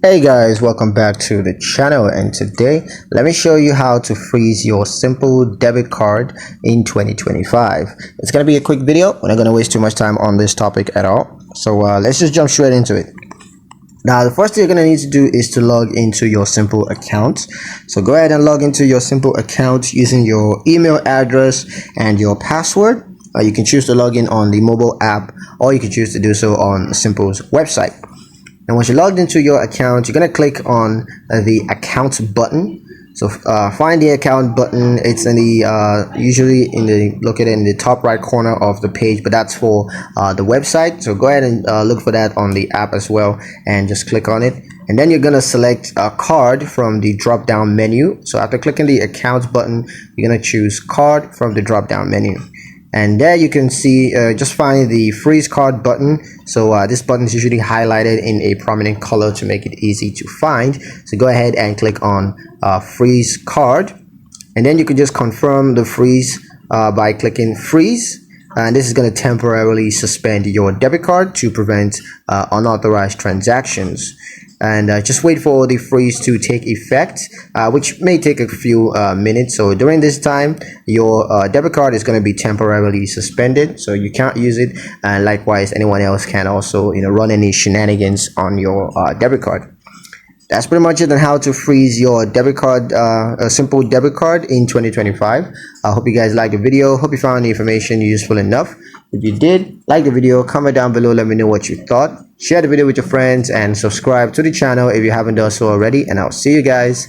Hey guys, welcome back to the channel, and today let me show you how to freeze your simple debit card in 2025. It's gonna be a quick video. We're not gonna waste too much time on this topic at all. So let's just jump straight into it. Now the first thing you're gonna need to do is to log into your simple account. So go ahead and log into your simple account using your email address and your password. You can choose to log in on the mobile app, or you can choose to do so on Simple's website. And once you're logged into your account, you're going to click on the account button. So find the account button. It's in the usually located in the top right corner of the page, but that's for the website. So go ahead and look for that on the app as well, and just click on it. And then you're going to select a card from the drop down menu. So after clicking the account button, you're going to choose card from the drop down menu. And there you can see, just find the freeze card button. So this button is usually highlighted in a prominent color to make it easy to find. So go ahead and click on freeze card, and then you can just confirm the freeze by clicking freeze. And this is going to temporarily suspend your debit card to prevent unauthorized transactions. And just wait for the freeze to take effect, which may take a few minutes. So during this time, your debit card is going to be temporarily suspended, so you can't use it, and likewise anyone else can also run any shenanigans on your debit card. That's pretty much it on how to freeze your debit card, a simple debit card in 2025. I hope you guys liked the video. Hope you found the information useful enough. If you did, like the video, comment down below, let me know what you thought. Share the video with your friends and subscribe to the channel if you haven't done so already, and I'll see you guys